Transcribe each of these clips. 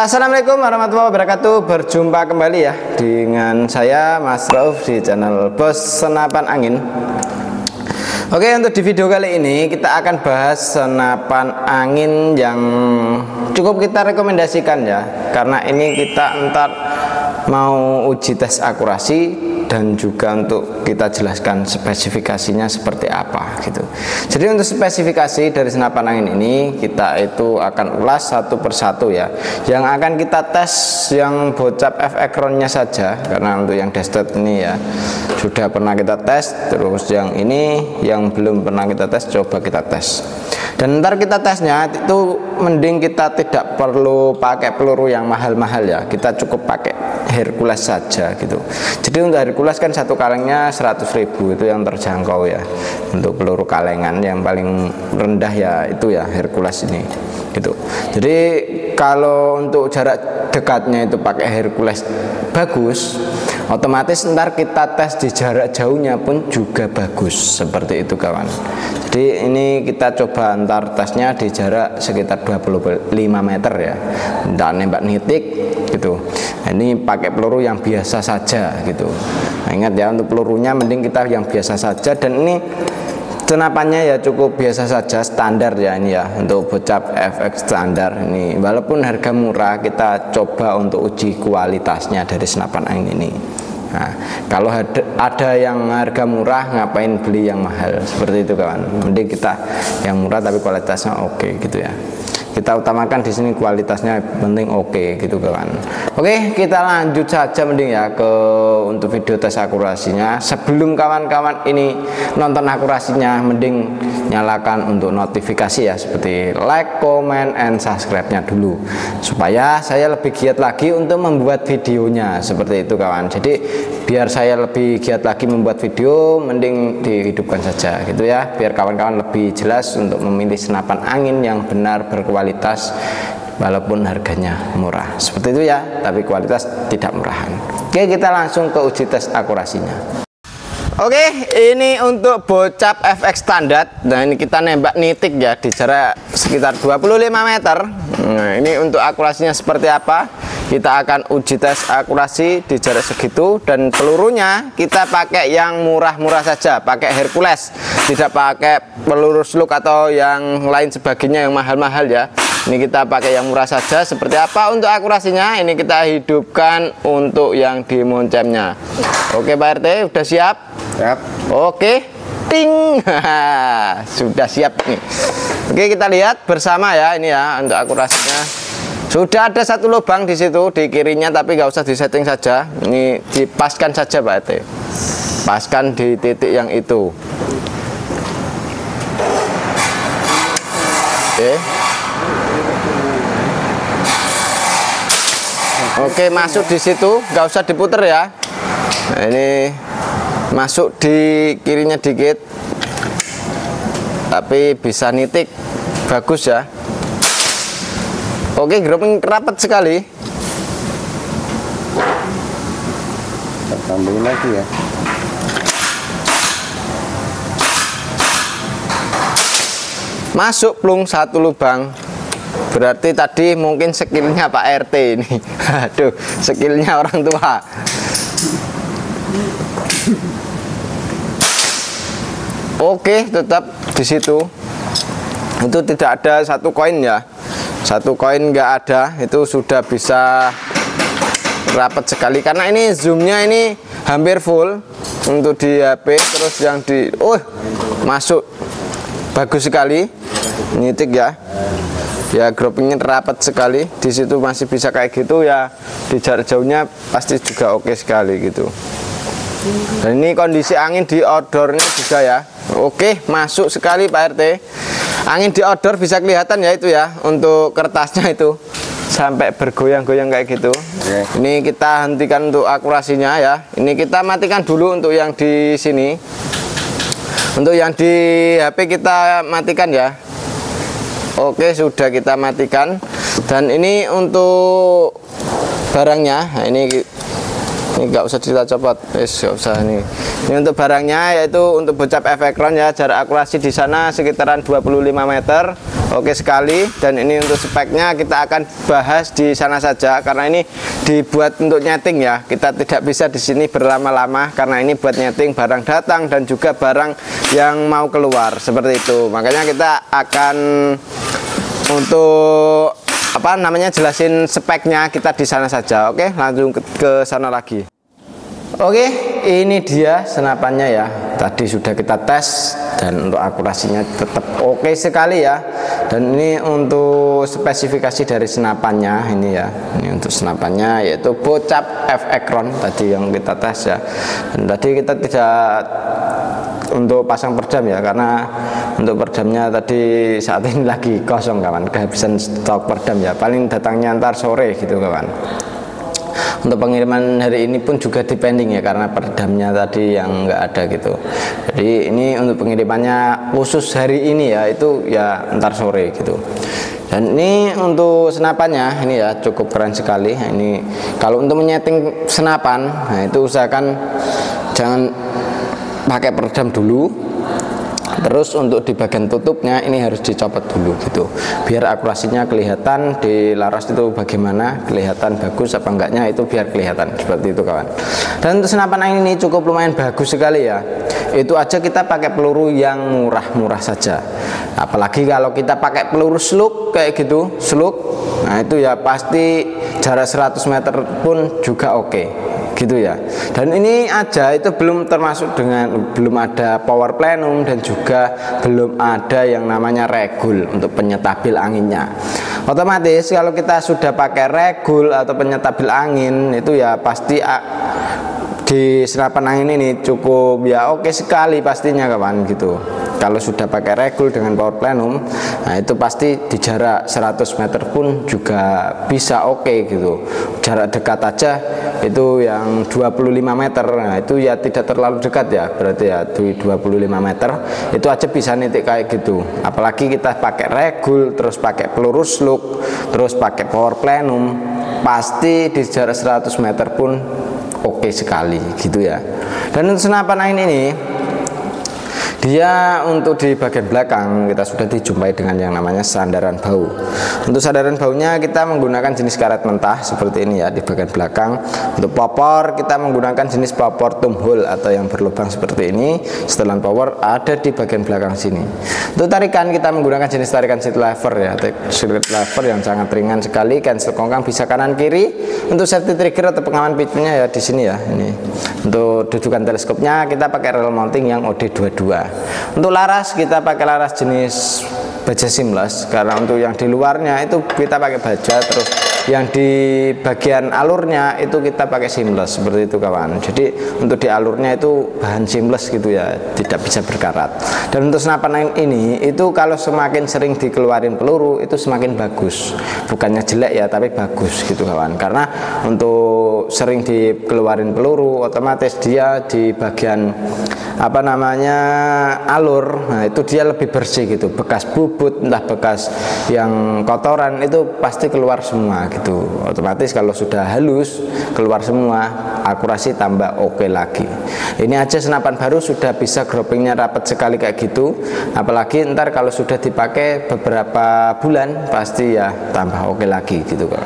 Assalamualaikum warahmatullahi wabarakatuh. Berjumpa kembali ya dengan saya Mas Rauf di channel Bos Senapan Angin. Oke, untuk di video kali ini kita akan bahas senapan angin yang cukup kita rekomendasikan ya, karena ini kita ntar mau uji tes akurasi dan juga untuk kita jelaskan spesifikasinya seperti apa gitu. Jadi untuk spesifikasi dari senapan angin ini kita itu akan ulas satu persatu ya. Yang akan kita tes yang bocap F-Ekronnya saja, karena untuk yang desktop ini ya sudah pernah kita tes. Terus yang ini yang belum pernah kita tes, coba kita tes. Dan ntar kita tesnya itu mending kita tidak perlu pakai peluru yang mahal-mahal ya, kita cukup pakai Hercules saja gitu. Jadi untuk Hercules kan satu kalengnya 100.000, itu yang terjangkau ya. Untuk peluru kalengan yang paling rendah ya itu ya Hercules ini gitu. Jadi kalau untuk jarak dekatnya itu pakai Hercules bagus, otomatis ntar kita tes di jarak jauhnya pun juga bagus seperti itu kawan. Jadi ini kita coba ntar tesnya di jarak sekitar 25 meter ya, dan nembak nitik gitu. Ini pakai peluru yang biasa saja gitu. Nah, ingat ya, untuk pelurunya mending kita yang biasa saja, dan ini senapannya ya cukup biasa saja, standar ya ini ya, untuk bocap FX standar ini. Walaupun harga murah, kita coba untuk uji kualitasnya dari senapan angin ini. Nah, kalau ada yang harga murah, ngapain beli yang mahal seperti itu kawan. Mending kita yang murah tapi kualitasnya oke gitu ya. Kita utamakan di sini kualitasnya penting oke gitu kawan. Oke, kita lanjut saja mending ya ke untuk video tes akurasinya. Sebelum kawan-kawan ini nonton akurasinya, mending nyalakan untuk notifikasi ya, seperti like, comment, and subscribe-nya dulu supaya saya lebih giat lagi untuk membuat videonya seperti itu kawan. Jadi biar saya lebih giat lagi membuat video, mending dihidupkan saja gitu ya, biar kawan-kawan lebih jelas untuk memilih senapan angin yang benar berkualitas walaupun harganya murah seperti itu ya, tapi kualitas tidak murahan. Oke, kita langsung ke uji tes akurasinya. Oke, ini untuk bocap FX standar. Nah, ini kita nembak nitik ya di jarak sekitar 25 meter. Nah, ini untuk akurasinya seperti apa? Kita akan uji tes akurasi di jarak segitu, dan pelurunya kita pakai yang murah-murah saja, pakai Hercules, tidak pakai peluru slug atau yang lain sebagainya yang mahal-mahal ya. Ini kita pakai yang murah saja. Seperti apa untuk akurasinya? Ini kita hidupkan untuk yang di moncemnya. Oke Pak RT, udah siap? Siap. Oke, ting. Sudah siap nih. Oke, kita lihat bersama ya ini ya untuk akurasinya. Sudah ada satu lubang di situ di kirinya, tapi nggak usah disetting saja. Ini dipaskan saja Pak RT. Paskan di titik yang itu. Oke. Oke, masuk di situ, nggak usah diputer ya. Nah, ini masuk di kirinya dikit, tapi bisa nitik bagus ya. Oke, grouping rapat sekali. Tambahin lagi ya. Masuk plung satu lubang. Berarti tadi mungkin skillnya Pak RT ini. Aduh, skillnya orang tua. Oke, tetap di situ. Itu tidak ada satu koin ya. Satu koin nggak ada, itu sudah bisa rapat sekali, karena ini zoomnya ini hampir full untuk di HP. Terus yang di masuk bagus sekali, nitik ya. Ya, groupingnya rapat sekali. Di situ masih bisa kayak gitu ya. Di jarak jauhnya pasti juga oke sekali gitu. Dan ini kondisi angin di outdoornya juga ya. Oke, masuk sekali Pak RT. Angin di outdoor bisa kelihatan ya itu ya, untuk kertasnya itu sampai bergoyang-goyang kayak gitu. Ini kita hentikan untuk akurasinya ya. Ini kita matikan dulu untuk yang di sini. Untuk yang di HP kita matikan ya. Oke, sudah kita matikan. Dan ini untuk barangnya, nah ini Ini nggak usah kita copot, nggak usah ini. Ini untuk barangnya, yaitu untuk bocap Efekron ya, jarak akurasi di sana sekitaran 25 meter. Oke sekali. Dan ini untuk speknya kita akan bahas di sana saja, karena ini dibuat untuk nyeting ya. Kita tidak bisa di sini berlama-lama karena ini buat nyeting barang datang dan juga barang yang mau keluar seperti itu. Makanya kita akan untuk apa namanya jelasin speknya kita di sana saja. Oke, langsung ke sana lagi. Oke, ini dia senapannya ya. Tadi sudah kita tes dan untuk akurasinya tetap oke sekali ya. Dan ini untuk spesifikasi dari senapannya ini ya. Ini untuk senapannya yaitu bocap Efekron tadi yang kita tes ya. Dan tadi kita tidak untuk pasang perdam ya, karena untuk perdamnya tadi saat ini lagi kosong kawan, kehabisan stok perdam ya, paling datangnya ntar sore gitu kawan. Untuk pengiriman hari ini pun juga depending ya, karena perdamnya tadi yang nggak ada gitu. Jadi ini untuk pengirimannya khusus hari ini ya, itu ya ntar sore gitu. Dan ini untuk senapannya ini ya cukup keren sekali. Ini kalau untuk menyeting senapan, nah itu usahakan jangan pakai peredam dulu. Terus untuk di bagian tutupnya ini harus dicopot dulu gitu, biar akurasinya kelihatan di laras itu bagaimana, kelihatan bagus apa enggaknya, itu biar kelihatan seperti itu kawan. Dan untuk senapan angin ini cukup lumayan bagus sekali ya. Itu aja kita pakai peluru yang murah-murah saja. Apalagi kalau kita pakai peluru slug kayak gitu, slug, nah itu ya pasti jarak 100 meter pun juga oke. Gitu ya. Dan ini aja itu belum termasuk dengan belum ada power plenum dan juga belum ada yang namanya regul untuk penyetabil anginnya. Otomatis kalau kita sudah pakai regul atau penyetabil angin itu ya pasti di senapan angin ini cukup ya oke sekali pastinya kawan gitu. Kalau sudah pakai regul dengan power plenum, nah itu pasti di jarak 100 meter pun juga bisa oke gitu. Jarak dekat aja itu yang 25 meter, nah itu ya tidak terlalu dekat ya, berarti ya di 25 meter itu aja bisa nitik kayak gitu. Apalagi kita pakai regul, terus pakai peluru slug, terus pakai power plenum, pasti di jarak 100 meter pun oke sekali gitu ya. Dan untuk senapan angin ini dia untuk di bagian belakang kita sudah dijumpai dengan yang namanya sandaran bau. Untuk sandaran baunya kita menggunakan jenis karet mentah seperti ini ya di bagian belakang. Untuk popor kita menggunakan jenis popor tumhole atau yang berlubang seperti ini. Setelan power ada di bagian belakang sini. Untuk tarikan kita menggunakan jenis tarikan seat lever ya, seat lever yang sangat ringan sekali. Cancel kongkang bisa kanan kiri. Untuk safety trigger atau pengaman picunya ya di sini ya ini. Untuk dudukan teleskopnya kita pakai rel mounting yang OD22. Untuk laras kita pakai laras jenis baja seamless, karena untuk yang di luarnya itu kita pakai baja, terus yang di bagian alurnya itu kita pakai seamless seperti itu kawan. Jadi untuk di alurnya itu bahan seamless gitu ya, tidak bisa berkarat. Dan untuk senapan ini itu kalau semakin sering dikeluarin peluru itu semakin bagus, bukannya jelek ya tapi bagus gitu kawan. Karena untuk sering dikeluarin peluru otomatis dia di bagian apa namanya alur, nah itu dia lebih bersih gitu, bekas bubut entah bekas yang kotoran itu pasti keluar semua gitu. Otomatis kalau sudah halus keluar semua, akurasi tambah oke lagi. Ini aja senapan baru sudah bisa groupingnya rapat sekali kayak gitu, apalagi ntar kalau sudah dipakai beberapa bulan pasti ya tambah oke lagi gitu kan.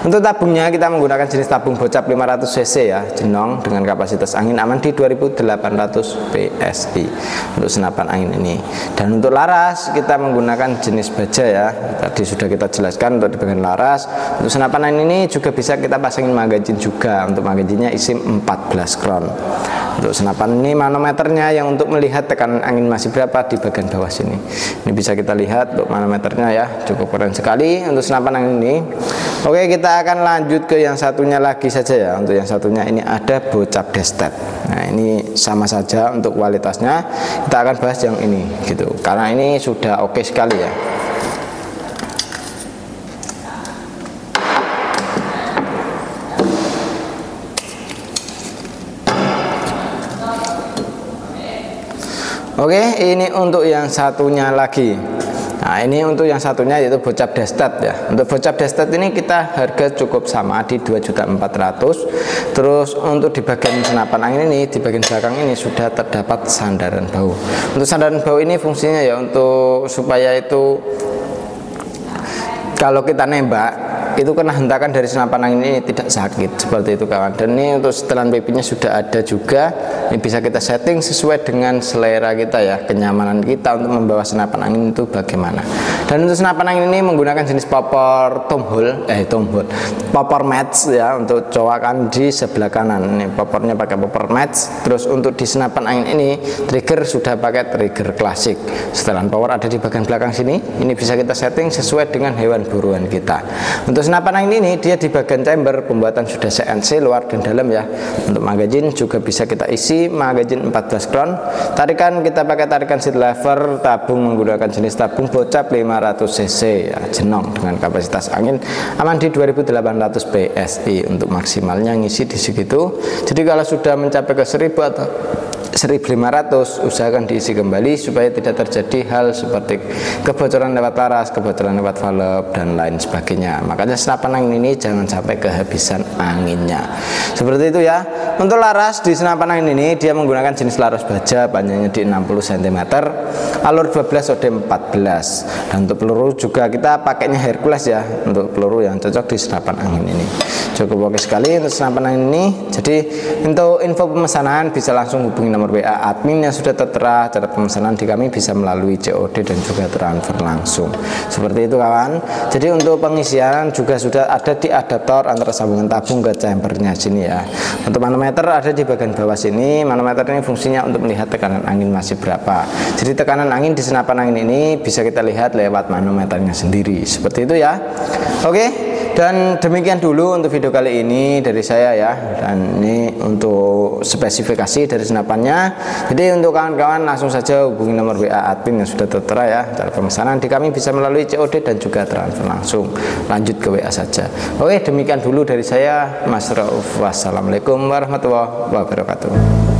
Untuk tabungnya kita menggunakan jenis tabung bocap 500 cc ya, jenong dengan kapasitas angin aman di 2800 PSI untuk senapan angin ini. Dan untuk laras kita menggunakan jenis baja ya, tadi sudah kita jelaskan untuk di bagian laras. Untuk senapan angin ini juga bisa kita pasangin magazin juga, untuk magazinnya isi 14 kron. Untuk senapan ini manometernya yang untuk melihat tekanan angin masih berapa di bagian bawah sini. Ini bisa kita lihat untuk manometernya ya, cukup keren sekali untuk senapan angin ini. Oke, kita akan lanjut ke yang satunya lagi saja ya. Untuk yang satunya ini ada bocap destet. Nah ini sama saja untuk kualitasnya. Kita akan bahas yang ini gitu, karena ini sudah oke sekali ya. Oke, ini untuk yang satunya lagi. Nah, ini untuk yang satunya yaitu bocap destet ya. Untuk bocap destet ini kita harga cukup sama di 2.400.000. Terus untuk di bagian senapan angin ini, di bagian belakang ini sudah terdapat sandaran bahu. Untuk sandaran bahu ini fungsinya ya untuk supaya itu kalau kita nembak itu kena hentakan dari senapan angin ini tidak sakit, seperti itu kawan. Dan ini untuk setelan pipinya sudah ada juga, ini bisa kita setting sesuai dengan selera kita ya, kenyamanan kita untuk membawa senapan angin itu bagaimana. Dan untuk senapan angin ini menggunakan jenis popor popor match ya, untuk cowakan di sebelah kanan. Ini popornya pakai popor match. Terus untuk di senapan angin ini trigger sudah pakai trigger klasik. Setelan power ada di bagian belakang sini. Ini bisa kita setting sesuai dengan hewan buruan kita. Untuk senapan angin ini dia di bagian chamber pembuatan sudah CNC luar dan dalam ya. Untuk magazine juga bisa kita isi magazine 14 crown. Tarikan kita pakai tarikan seat lever, tabung menggunakan jenis tabung bocap 500 cc ya, jenong dengan kapasitas angin aman di 2800 PSI. Untuk maksimalnya ngisi di segitu. Jadi kalau sudah mencapai ke 1000 atau 1500 usahakan diisi kembali supaya tidak terjadi hal seperti kebocoran lewat laras, kebocoran lewat valve dan lain sebagainya. Makanya senapan angin ini jangan sampai kehabisan anginnya. Seperti itu ya. Untuk laras di senapan angin ini dia menggunakan jenis laras baja, panjangnya di 60 cm, alur 12 OD 14. Dan untuk peluru juga kita pakainya Hercules ya, untuk peluru yang cocok di senapan angin ini. Cukup oke sekali untuk senapan angin ini. Jadi untuk info pemesanan bisa langsung hubungi nomor WA admin yang sudah tertera. Cara pemesanan di kami bisa melalui COD dan juga transfer langsung. Seperti itu kawan. Jadi untuk pengisian juga sudah ada di adaptor antara sambungan tabung ke chambernya sini ya. Untuk manometer ada di bagian bawah sini. Manometer ini fungsinya untuk melihat tekanan angin masih berapa. Jadi tekanan angin di senapan angin ini bisa kita lihat lewat manometernya sendiri. Seperti itu ya. Oke. Dan demikian dulu untuk video kali ini dari saya ya. Dan ini untuk spesifikasi dari senapannya. Jadi untuk kawan-kawan langsung saja hubungi nomor WA admin yang sudah tertera ya. Cara pemesanan di kami bisa melalui COD dan juga transfer langsung. Lanjut ke WA saja. Oke, demikian dulu dari saya Mas Rauf. Wassalamualaikum warahmatullahi wabarakatuh.